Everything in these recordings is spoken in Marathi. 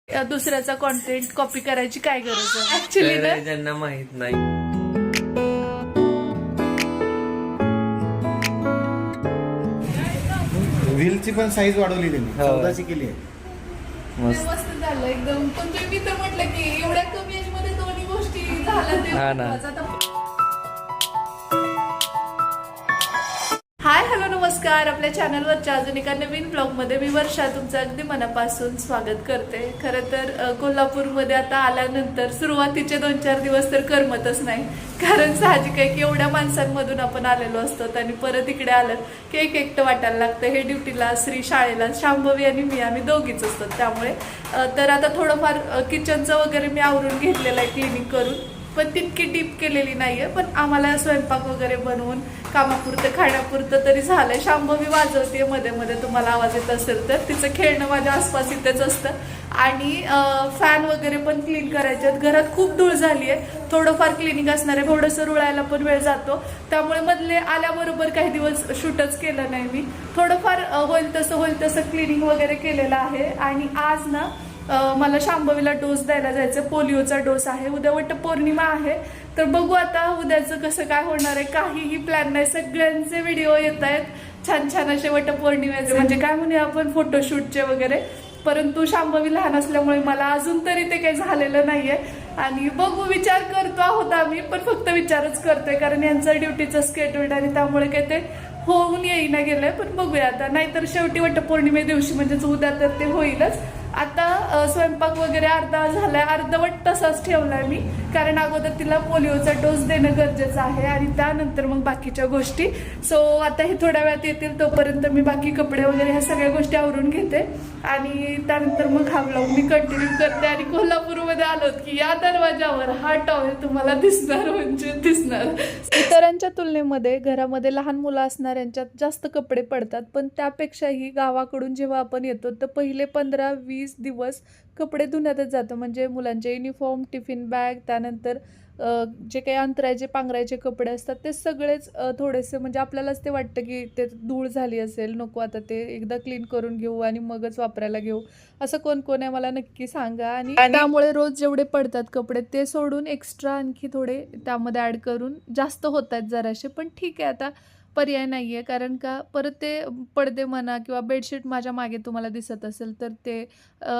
दुसऱ्याचा कॉन्टेंट कॉपी करायची काय गरज आहे ऍक्च्युली ना. ज्यांना माहित नाही. व्हीलची पण साईज वाढवली त्यांनी, 14ची केली आहे. मस्त झालं एकदम. पण तुम्ही तर म्हटलं की एवढ्या कमी एज मध्ये दोन्ही गोष्टी झाल्या ते हा ना. हाय हॅलो नमस्कार. आपल्या चॅनलवरच्या अजून एका नवीन ब्लॉग मध्ये मी वर्षा तुमचं अगदी मनापासून स्वागत करते. खरं तर कोल्हापूरमध्ये आता आल्यानंतर सुरुवातीचे 2-4 दिवस तर करमतच नाही, कारण साहजिक आहे की एवढ्या माणसांमधून आपण आलेलो असतो आणि परत इकडे आलं की एक एकटं वाटायला लागतं. हे ड्युटीला, श्री शाळेला, शांभवी आणि मी आम्ही दोघीच असतो. त्यामुळे तर आता थोडंफार किचनचं वगैरे मी आवरून घेतलेलं आहे क्लिनिंग करून, पण तितकी डीप केलेली नाहीये. पण आम्हाला स्वयंपाक वगैरे बनवून कामापुरतं खाण्यापुरतं तरी झालंय. शांभवी वाजवते मध्ये मध्ये, तुम्हाला आवाज येत असेल तर. तिचं खेळणं माझ्या आसपास इथेच असतं. आणि फॅन वगैरे पण क्लीन करायचे आहेत. घरात खूप धूळ झाली आहे, थोडंफार क्लिनिंग असणार आहे. थोडंसं रुळायला पण वेळ जातो, त्यामुळे मधले आल्याबरोबर काही दिवस शूटच केलं नाही मी. थोडंफार होईल तसं क्लिनिंग वगैरे केलेलं आहे. आणि आज ना मला शांभवीला डोस द्यायला जायचं. पोलिओचा डोस आहे. उद्या वटपौर्णिमा आहे, तर बघू आता उद्याचं कसं काय होणार आहे. काहीही प्लॅन नाही. सगळ्यांचे व्हिडिओ येत आहेत छान छान असे वटपौर्णिमेचे, म्हणजे काय म्हणूया आपण फोटोशूटचे वगैरे. परंतु शांभवी लहान असल्यामुळे मला अजून तरी ते काही झालेलं नाहीये. आणि बघू, विचार करतो आहोत आम्ही, पण फक्त विचारच करतोय, कारण यांचं ड्युटीचं स्केड्यूल आणि त्यामुळे काही ते होऊन येईना गेलंय. पण बघूया आता, नाहीतर शेवटी वटपौर्णिमे दिवशी म्हणजेच उद्या तर ते होईलच. आता स्वयंपाक वगैरे अर्धा झालाय, अर्धवट तसाच ठेवलाय मी, कारण अगोदर तिला पोलिओचा डोस देणं गरजेचं आहे आणि त्यानंतर मग बाकीच्या गोष्टी. सो आता हे थोड्या वेळात येतील, तोपर्यंत मी बाकी कपडे वगैरे ह्या सगळ्या गोष्टी आवरून घेते आणि त्यानंतर मग हा व्लॉग मी कंटिन्यू करते. आणि कोल्हापूरमध्ये आलोत की या दरवाजावर हा टॉवेल तुम्हाला दिसणार म्हणजे दिसणार. इतरांच्या तुलनेमध्ये घरामध्ये लहान मुलं असणाऱ्यांच्यात जास्त कपडे पडतात, पण त्यापेक्षाही गावाकडून जेव्हा आपण येतो तर पहिले 15-20 दिवस कपडे धुण्यातच जातं. म्हणजे मुलांचे युनिफॉर्म, टिफिन बॅग, त्यानंतर जे काही अंतरायचे पांघरायचे कपडे असतात ते सगळेच थोडेसे, म्हणजे आपल्यालाच ते वाटतं की ते धूळ झाली असेल, नको आता ते एकदा क्लीन करून घेऊ आणि मगच वापरायला घेऊ. असं कोण कोण आहे मला नक्की सांगा. आणि त्यामुळे रोज जेवढे पडतात कपडे ते सोडून एक्स्ट्रा आणखी थोडे त्यामध्ये ऍड करून जास्त होत आहेत जराशे. पण ठीक आहे, आता पर्याय नाही आहे, कारण का परत ते पडदे म्हणा किंवा बेडशीट माझ्या मागे तुम्हाला दिसत असेल तर ते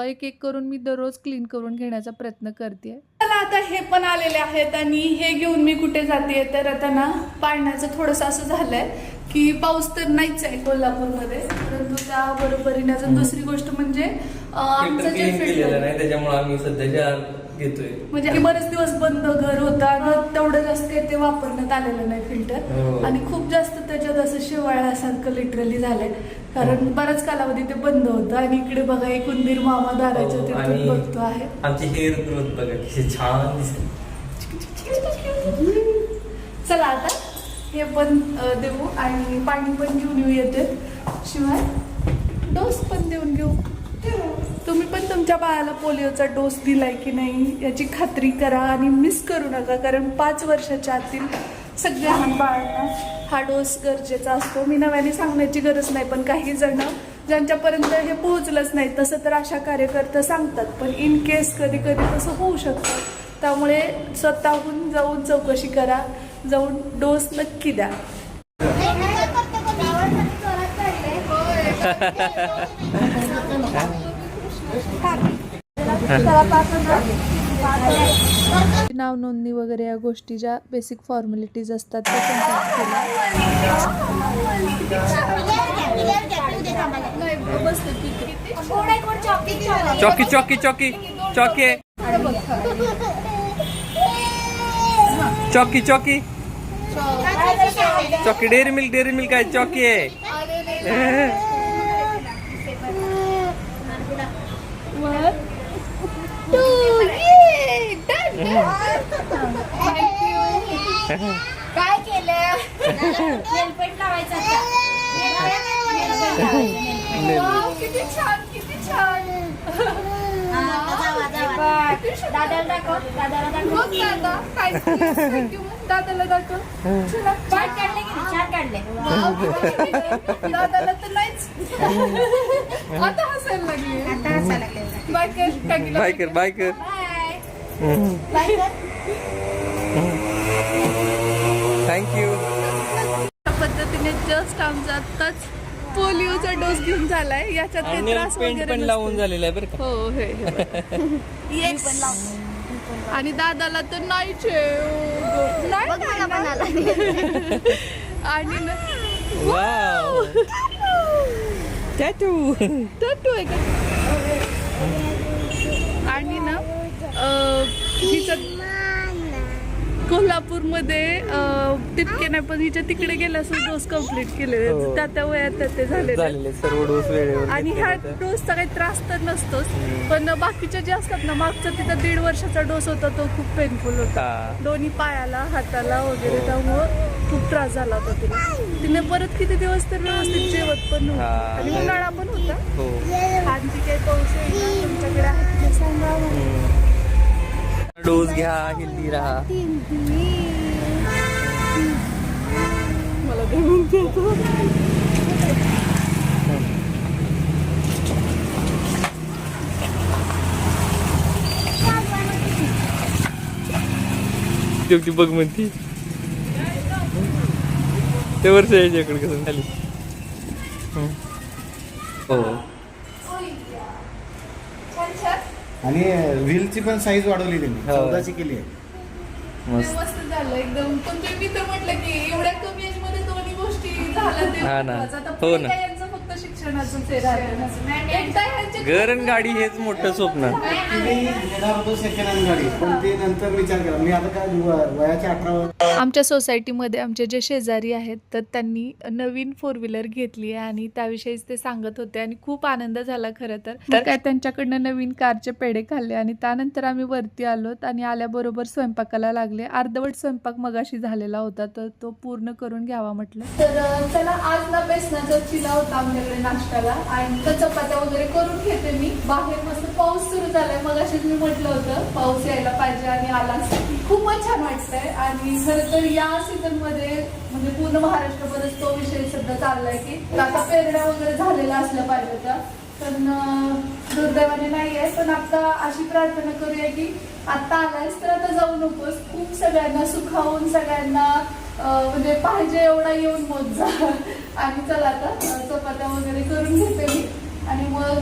एक एक करून मी दररोज क्लीन करून घेण्याचा प्रयत्न करते. चला आता हे पण आलेले आहेत आणि हे घेऊन मी कुठे जाते तर आता ना पाण्याचं थोडंसं असं झालंय की पाऊस तर नाहीच आहे कोल्हापूरमध्ये, परंतु त्या बरोबरीने अजून दुसरी गोष्ट म्हणजे आमचं जे फिल्टर नाही, त्याच्यामुळे आम्ही सध्या घेतोय. म्हणजे बरेच दिवस बंद घर होतं आणि तेवढं जास्त ते वापरण्यात आलेलं नाही फिल्टर. आणि खूप जास्त त्याच्यात असं शिवाळ्यासारखं लिटरली झालंय, कारण बराच कालावधी ते बंद होतं. आणि इकडे बघा एक उंदीर मामा दाराच्या तिथून बघतो आहे. आमची हेअर ग्रोथ बघा किती छान दिसते. चला आता हे पण देऊ आणि पाणी पण घेऊन येऊ येते, शिवाय डोस पण देऊन घेऊ. तुम्ही पण तुमच्या बाळाला पोलिओचा डोस दिलाय की नाही याची खात्री करा आणि मिस करू नका, कारण 5 वर्षाच्या आतील सगळ्या लहान बाळांना हा डोस गरजेचा असतो. मी नव्याने सांगण्याची गरज नाही, पण काही जण ज्यांच्यापर्यंत हे पोहोचलंच नाही तसं तर आशा कार्यकर्ते सांगतात, पण इन केस कधी कधी तसं होऊ शकतं. त्यामुळे स्वतःहून जाऊन चौकशी करा, जाऊन डोस नक्की द्या. नाव नोंदणी वगैरे या गोष्टी ज्या बेसिक फॉर्मॅलिटीज असतात त्या पण चॉकी चॉकी चॉकी चॉकी चॉकी चॉकी चॉकी डेअरी मिल्क आहे, चॉकी आहे. काय केलं? हेल्मेट लावायचं. किती छान, किती छान. दादाला दाखव, दादाला दाखव. दादा काय दादाला दाखव. छान काढले की छान काढले. दादाला तर नाहीच. आता हसायला लागले. बाय कर काकीला बाय कर बाय कर. बाय कर. थँक्यू. अशा पद्धतीने जस्ट आमचा आत्ताच पोलिओचा डोस घेऊन झालाय. याच्यात काही आणि त्रास पेंट वगैरे पण लावून झालेला आहे बरं का. हो हे येस. आणि दादाला तर नाहीच आहे. नाही, बघ मला पण आला. आणि ना वाव. टॅटू. टॅटू आहे का? आणि ना हिचं कोल्हापूरमध्ये तितके नाही पण हिच्या तिकडे गेल्यास डोस कम्प्लीट केले. हो. त्या वयात ते झालेले. सर्व डोस वेळेवर आणि घेतले ह्या होते. डोसचा काही त्रास तर नसतोच, पण बाकीचे जे असतात ना, मागचा तिचा 1.5 वर्षाचा डोस होता तो खूप पेनफुल होता. हा. दोन्ही पायाला हाताला वगैरे, त्यामुळं खूप त्रास झाला होता तिला. तिने परत किती दिवस तर व्यवस्थित जेवत पण नव्हतं. हा. आणि उन्हाळा पण होता. हो. आणखी काही पाऊस येईल तुमच्याकडे आहे ते सांगा मला. डोस घ्या, हेल्दी राहा. मला ते म्हणते तो. ती बघ म्हणती ते वर्ष याच्याकडे कसं खाली. हो. छान छान. आणि व्हीलची पण साईज वाढवली त्यांनी, हो. 14ची केली आहे. मस्त. मस्त झालं एकदम. पण मी तर म्हटलं की एवढ्या कमी एज मध्ये दोन्ही गोष्टी झाल्या ते हा ना. महत्त्वाचं. आता हो पुढे ना. काय यांचं फक्त शिक्षणाचं ते राहिलं. एकदा ह्यांचे घर आणि गाडी हेच मोठं स्वप्न. मी घेणार होतो सेकंड हँड गाडी, पण ते नंतर विचार केला. मी आता काय वयाच्या 18 आमच्या सोसायटीमध्ये आमचे जे शेजारी आहेत तर त्यांनी नवीन 4 व्हीलर घेतली आहे आणि त्याविषयीच ते सांगत होते आणि खूप आनंद झाला खरं तर. काय त्यांच्याकडनं नवीन कारचे पेढे खाल्ले आणि त्यानंतर आम्ही वरती आलोत आणि आल्याबरोबर स्वयंपाकाला लागले. अर्धवट स्वयंपाक मगाशी झालेला होता तर तो पूर्ण करून घ्यावा म्हटलं. तर चला आज ना बेसनाचा चिला होता आमच्याकडे नाश्त्याला आणि चपात्या वगैरे करून घेते मी. बाहेर मस्त पाऊस सुरू झालाय. मगाशीच मी म्हटलं होतं पाऊस यायला पाहिजे आणि आलाच. खूपच छान वाटतंय. आणि खरं तर या सीझन मध्ये म्हणजे पूर्ण महाराष्ट्रावरच तो विषय सध्या चाललाय की आता पेरण्या वगैरे झालेल्या असल्या पाहिजे त्या, पण दुर्दैवाने नाही आहे. पण आता अशी प्रार्थना करूया की आता आलायस तर आता जाऊ नकोस. खूप सगळ्यांना सुखावून सगळ्यांना म्हणजे पाहिजे एवढा येऊन मोज जा. आणि चला आता चपात्या वगैरे करून घेते मी आणि मग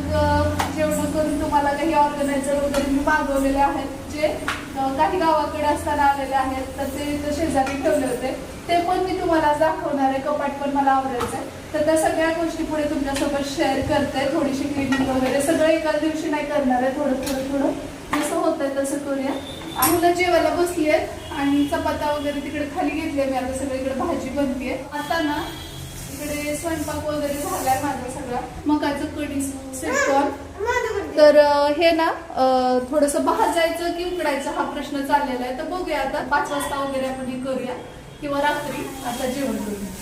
जेवण करून तुम्हाला काही ऑर्गनायझर वगैरे मी मागवलेले आहेत जे काही गावाकडे असताना आलेले आहेत तर ते शेजारी ठेवले होते ते पण मी तुम्हाला दाखवणार आहे. कपाट पण मला आवडायचं आहे तर त्या सगळ्या गोष्टी पुढे तुमच्यासोबत शेअर करते. थोडीशी क्लिनिंग वगैरे सगळं एकाच दिवशी नाही करणार आहे. थोडं जसं होतंय तसं करूया. आम्हाला जेवायला बसली आहेत आणि चपात्या वगैरे तिकडे खाली घेतली मी. आता सगळीकडे भाजी बनतीये. आता ना इकडे स्वयंपाक वगैरे झालाय माझा सगळा. मकाचं कढी सेट. तर हे ना थोडंसं भाजायचं की उकडायचं हा प्रश्न चाललेला आहे. तर बघूया आता 5 वाजता वगैरे आपण हे करूया किंवा रात्री. आता जेवण करूया.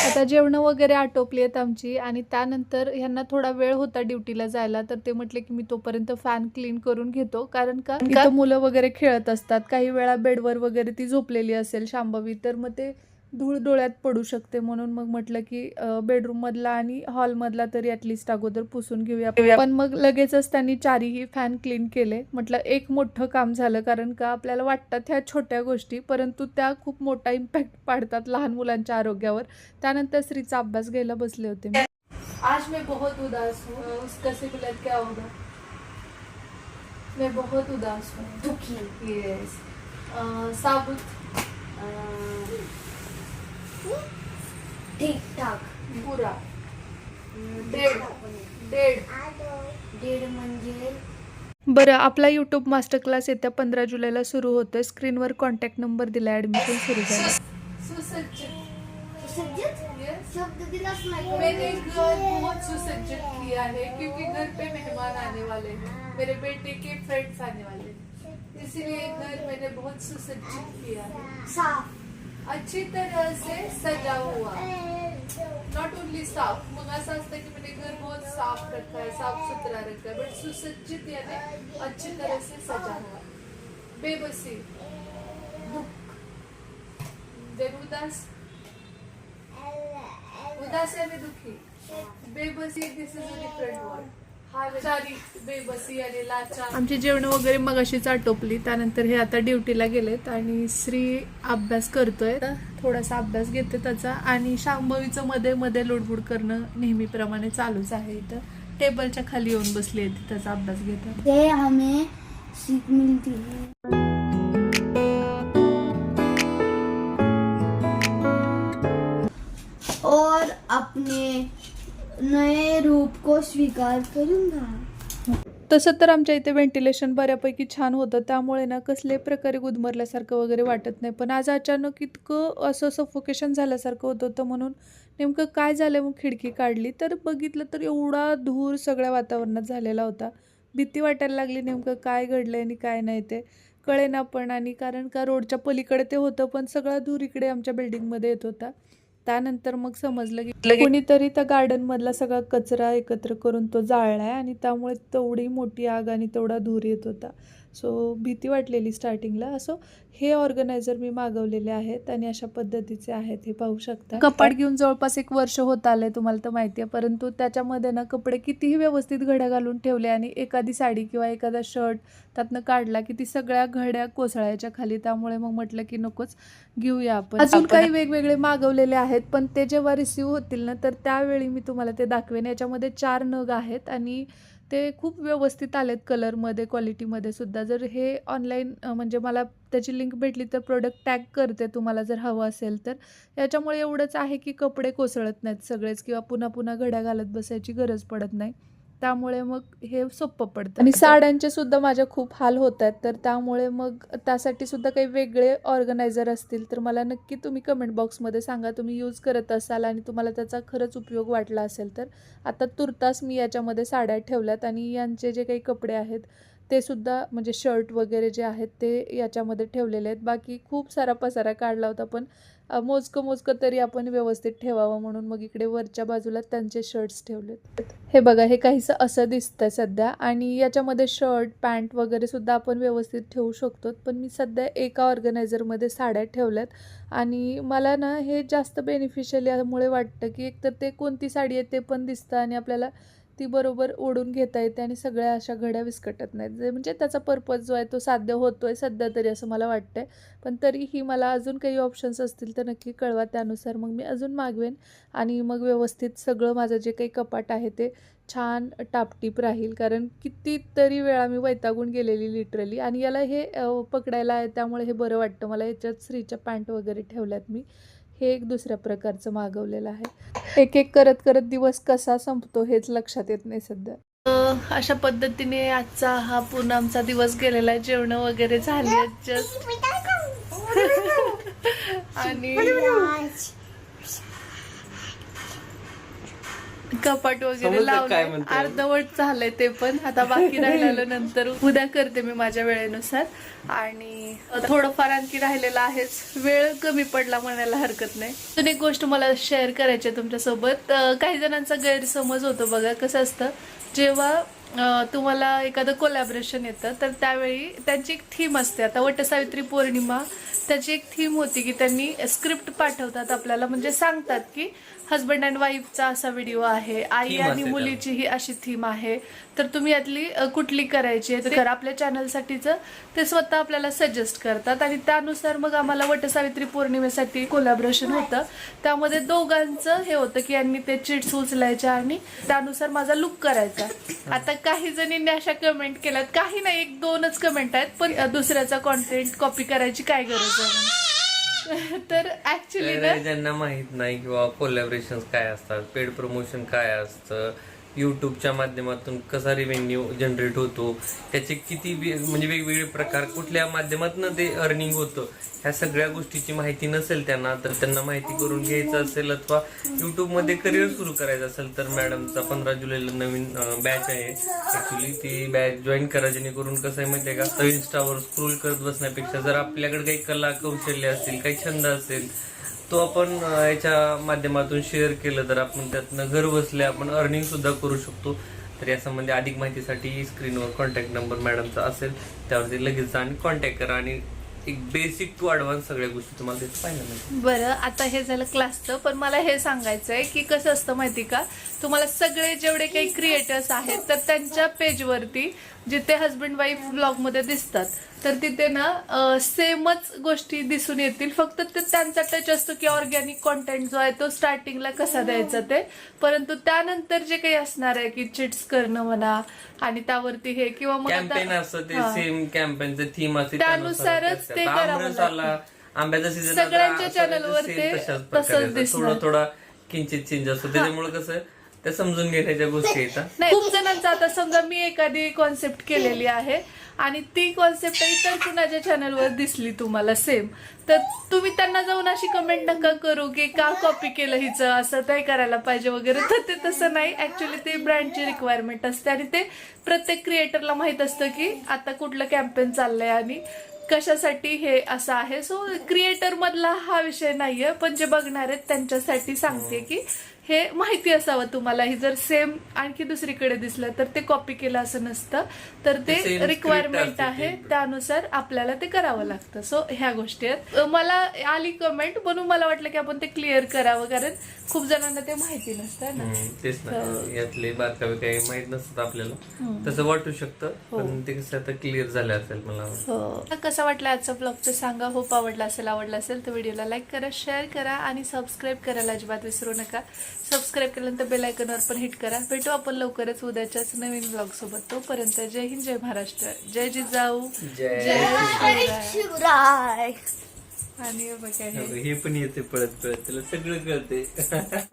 आता जेवण वगैरे आटोपली आहेत आमची आणि त्यानंतर ह्यांना थोडा वेळ होता ड्युटीला जायला तर ते म्हटले की मी तोपर्यंत फॅन क्लीन करून घेतो. कारण का इथं मुलं वगैरे खेळत असतात. काही वेळा बेडवर वगैरे ती झोपलेली असेल शांभवी तर मग ते धूळ डोळ्यात पडू शकते. म्हणून मग म्हटलं की बेडरूम मधला आणि हॉल मधला तरी ऍटलिस्ट अगोदर पुसून घेऊया. पण मग लगेचच त्यांनी 4ही फॅन क्लीन केले. म्हटलं एक मोठं काम झालं. कारण का आपल्याला वाटतात ह्या छोट्या गोष्टी परंतु त्या खूप मोठा इम्पॅक्ट पाडतात लहान मुलांच्या आरोग्यावर. त्यानंतर श्रीचा अभ्यास घ्यायला बसले होते मी. आज मैं बहुत उदास हूँ. उसका सिबलत क्या होगा? मैं बहुत उदास हूँ. दुखी. यस. साबुत. ठीक ठाक. पुरा. डेड. डेड. डेड म्हणजे बरं आपला यूट्यूब मास्टर क्लास येत्या 15 जुलैला सुरू होतोय. स्क्रीनवर कॉन्टॅक्ट नंबर दिला. ऍडमिशन सुरू झालं. सुसज्जित शब्द दिलाच नाही. मैंने घर बहुत सुसज्जित किया है क्योंकि घर पे मेहमान आने वाले हैं. मेरे बेटे के फ्रेंड्स आने वाले हैं इसीलिए घर मैंने बहुत सुसज्जित किया है. साफ. अच्छी तरह से सजा हुआ. नॉट ओनली साफ. मग असं असतं की मैंने घर बहुत साफ रखा है साफ सुथरा रखा है बट सुसज्जित यानी अच्छी तरह से सजा हुआ. बेबसी. देन उदास. उदास यानी दुखी. बेबसी दिस इज अ डिफरेंट वर्ड. सारी बेबसी आणि लाचार. आमची जेवण वगैरे मग अशीच आटोपली. त्यानंतर हे आता ड्युटीला गेलेत आणि श्री अभ्यास करतोय. थोडासा अभ्यास घेते त्याचा आणि शांभवीचं मध्ये मध्ये लोडबुड करणं नेहमीप्रमाणे चालूच आहे. इथं टेबलच्या खाली येऊन बसली आहे ती त्याचा अभ्यास घेतात. ये हमें सीख मिलती है. और अपने नए रूप को स्वीकार करूंगा. तसं तर आमच्या इथे व्हेंटिलेशन बऱ्यापैकी छान होतं, त्यामुळे ना कसले प्रकारे गुदमरल्यासारखं वगैरे वाटत नाही. पण आज अचानक इतकं असं सफोकेशन झाल्यासारखं होत होतं. म्हणून नेमकं काय झालं मग खिडकी काढली तर बघितलं तर एवढा धूर सगळ्या वातावरणात झालेला होता. भीती वाटायला लागली, नेमकं काय घडलंय आणि काय नाही ते कळेना पण. आणि कारण का रोडच्या पलीकडे ते होतं पण सगळा धूर इकडे आमच्या बिल्डिंगमध्ये येत होता. त्यानंतर मग समजलं की कोणीतरी त्या गार्डनमधला सगळा कचरा एकत्र करून तो जाळलाय आणि त्यामुळे तेवढी मोठी आग आणि तेवढा धूर येत होता. सो भीती वाटलेली स्टार्टिंगला. असो हे ऑर्गनायझर मी मागवलेले आहेत आणि अशा पद्धतीचे आहेत, हे पाहू शकता. कपाट घेऊन जवळपास 1 वर्ष होत आलंय, तुम्हाला तर माहिती आहे. परंतु त्याच्यामध्ये ना कपडे कितीही व्यवस्थित घड्या घालून ठेवले आणि एखादी साडी किंवा एखादा शर्ट त्यातनं काढला की ती सगळ्या घड्या कोसळायच्या खाली. त्यामुळे मग म्हटलं की नकोच, घेऊया आपण. अजून काही वेगवेगळे मागवलेले आहेत पण ते जेव्हा रिसीव होतील ना तर त्यावेळी मी तुम्हाला ते दाखवेन. याच्यामध्ये 4 नग आहेत आणि ते खूप व्यवस्थित आलेत कलरमध्ये, क्वालिटीमध्ये सुद्धा. जर हे ऑनलाईन म्हणजे मला त्याची लिंक भेटली तर प्रोडक्ट टॅग करते तुम्हाला जर हवं असेल तर. याच्यामुळे एवढंच आहे की कपडे कोसळत नाहीत सगळेच किंवा पुन्हा पुन्हा घड्या घालत बसायची गरज पडत नाही. त्यामुळे मग हे सोपं पडतं. आणि साड्यांचे सुद्धा माझ्या खूप हाल होत आहेत, तर त्यामुळे मग त्यासाठी सुद्धा काही वेगळे ऑर्गनायझर असतील तर मला नक्की तुम्ही कमेंट बॉक्समध्ये सांगा. तुम्ही यूज करत असाल आणि तुम्हाला त्याचा खरंच उपयोग वाटला असेल तर. आता तुर्तास मी याच्यामध्ये साड्या ठेवल्यात आणि यांचे जे काही कपडे आहेत ते सुद्धा म्हणजे शर्ट वगैरे जे आहेत ते याच्यामध्ये ठेवलेले आहेत. बाकी खूप सारा पसारा काढला होता पण मोजकं तरी आपण व्यवस्थित ठेवावं म्हणून मग इकडे वरच्या बाजूला त्यांचे शर्ट्स ठेवलेत. हे बघा, हे काहीसं असं दिसतंय सध्या आणि याच्यामध्ये शर्ट पॅन्ट वगैरे सुद्धा आपण व्यवस्थित ठेवू शकतो. पण मी सध्या एका ऑर्गनायझरमध्ये साड्या ठेवल्यात आणि मला ना हे जास्त बेनिफिशियल यामुळे वाटतं की एकतर ते कोणती साडी आहे ते पण दिसतं आणि आपल्याला ती बरोबर ओढून घेता येते आणि सगळ्या अशा घड्या विस्कटत नाहीत. म्हणजे त्याचा पर्पज जो आहे तो साध्य होतोय सध्या तरी असं मला वाटतंय. पण तरीही मला अजून काही ऑप्शन्स असतील तर नक्की कळवा, त्यानुसार मग मी अजून मागवेन आणि मग व्यवस्थित सगळं माझं जे काही कपाट आहे ते छान टापटीप राहील. कारण कितीतरी वेळा मी वैतागून गेलेली लिटरली. आणि याला हे पकडायला आहे त्यामुळे हे बरं वाटतं मला. याच्यात स्त्रीच्या पॅन्ट वगैरे ठेवल्यात मी. हे एक दुसऱ्या प्रकारचं मागवलेलं आहे. एक करत दिवस कसा संपतो हेच लक्षात येत नाही सध्या. अशा पद्धतीने आजचा हा पूर्ण आमचा दिवस गेलेला आहे. जेवण वगैरे झाले जस्ट आणि कपाट वगैरे लावलं, अर्धवट झालंय ते पण. आता बाकी राहिलेलं नंतर उद्या करते मी माझ्या वेळेनुसार. आणि थोडंफार आणखी राहिलेलं आहेच, वेळ कमी पडला म्हणायला हरकत नाही. अजून एक गोष्ट मला शेअर करायची आहे तुमच्यासोबत. काही जणांचा गैरसमज होतो बघा. कसं असतं, जेव्हा तुम्हाला एखादं कोलॅबरेशन येतं तर त्यावेळी त्यांची एक थीम असते. आता वटसावित्री पौर्णिमा त्याची एक थीम होती की त्यांनी स्क्रिप्ट पाठवतात आपल्याला, म्हणजे सांगतात की हजबंड अँड वाईफचा असा व्हिडिओ आहे, आई आणि मुलीची ही अशी थीम आहे, तर तुम्ही यातली कुठली करायची आहे. तर आपल्या चॅनलसाठीचं ते स्वतः आपल्याला सजेस्ट करतात आणि त्यानुसार मग आम्हाला वटसावित्री पौर्णिमेसाठी कोलॅबरेशन होतं. त्यामध्ये दोघांचं हे होतं की यांनी ते चिट्स उचलायच्या आणि त्यानुसार माझा लुक करायचा. आता काही जणींनी अशा कमेंट केल्यात, काही नाही 1-2च कमेंट आहेत, पण दुसऱ्याचा कॉन्टेंट कॉपी करायची काय गरज आहे. तर ऍक्च्युली ज्यांना माहित नाही किंवा कोलॅबरेशन काय असतात, पेड प्रमोशन काय असतं, यूट्यूबच्या माध्यमातून कसा रेव्हेन्यू जनरेट होतो, त्याचे किती म्हणजे वेगवेगळे प्रकार, कुठल्या माध्यमातून ते अर्निंग होतं, ह्या सगळ्या गोष्टीची माहिती नसेल त्यांना, तर त्यांना माहिती करून घ्यायचं असेल अथवा यूट्यूबमध्ये करिअर सुरू करायचं असेल तर मॅडमचा 15 जुलैला नवीन बॅच आहे. ऍक्च्युली ती बॅच जॉईन करा, जेणेकरून कसं आहे माहिती आहे का, तर इन्स्टावर स्क्रोल करत बसण्यापेक्षा जर आपल्याकडे काही कला कौशल्य असतील, काही छंद असेल, तो आपण याच्या माध्यमातून शेअर केलं तर आपण त्यातनं घर बसल्या आपण अर्निंग सुद्धा करू शकतो. तर यासंबंधी अधिक माहितीसाठी स्क्रीनवर कॉन्टॅक्ट नंबर मॅडमचा असेल, त्यावरती लगेच जा आणि कॉन्टॅक्ट करा आणि एक बेसिक टू ॲडव्हान्स सगळ्या गोष्टी तुम्हाला तिथे पाहायला मिळतील. बरं, आता हे झालं क्लासचं. पण मला हे सांगायचं आहे की कसं असतं माहिती का, तुम्हाला सगळे जेवढे काही क्रिएटर्स आहेत तर त्यांच्या पेजवरती जिथे हस्बंड वाईफ ब्लॉग मध्ये दिसतात तर तिथे ना सेमच गोष्टी दिसून येतील. फक्त ते त्यांचा टच असतो की ऑर्गॅनिक कॉन्टेंट जो आहे तो स्टार्टिंगला कसा द्यायचा ते, परंतु त्यानंतर जे काही असणार आहे की चिट्स करणं म्हणा आणि त्यावरती हे किंवा मग कॅम्पेन असतं ते सेम कॅम्पेनचं थीम असते त्यानुसारच ते करावं आमरस लागतं. आला, आंब्याचा सीझन सगळ्यांच्या channelवर ते तसंच दिसणार. थोडा किंचित चेंज असतो. त्याच्यामुळे कसं त्या समजून घेण्याच्या गोष्टी येतात. नाही, खूप जणांचं आता समजा मी एखादी कॉन्सेप्ट केलेली आहे आणि ती कॉन्सेप्ट इतर कुणाच्या चॅनलवर दिसली तुम्हाला सेम, तर तुम्ही त्यांना जाऊन अशी कमेंट नका करू की का कॉपी केलं हिचं, असं ते करायला पाहिजे वगैरे. तर ते तसं नाही. ऍक्च्युली ते ब्रँडची रिक्वायरमेंट असते आणि ते प्रत्येक क्रिएटरला माहित असतं की आता कुठलं कॅम्पेन चाललंय आणि कशासाठी हे असं आहे. सो क्रिएटर मधला हा विषय नाहीये, पण जे बघणार आहेत त्यांच्यासाठी सांगते की हे माहिती असावं तुम्हाला. ही जर सेम आणखी दुसरीकडे दिसलं तर ते कॉपी केलं असं नसतं, तर ते ते same रिक्वायरमेंट script आहे, असते. त्यानुसार आपल्याला ते करावं लागतं. सो ह्या गोष्टी आहेत. मला आली कमेंट म्हणून मला वाटलं की आपण ते क्लिअर करावं, कारण खूप जणांना ते माहिती नसतं ना. तेच ना, यातले बारकावे काही माहित नसतात आपल्याला, तसं वाटू शकतं. पण ते कसं आता क्लिअर झालं असेल मला. हो. कसा वाटला आजचा ब्लॉग ते सांगा. होप आवडला असेल तर व्हिडिओला लाईक करा, शेअर करा आणि सबस्क्राईब करायला अजिबात विसरू नका. सबस्क्राईब केल्यानंतर बेल आयकॉनवर पण हिट करा. भेटू आपण लवकरच उद्याच्याच नवीन ब्लॉग सोबत. तोपर्यंत जय हिंद, जय महाराष्ट्र, जय जिजाऊ, जय शिवराय. आणि बघा हे हे पण येते पळत पळत, त्याला सगळं कळते.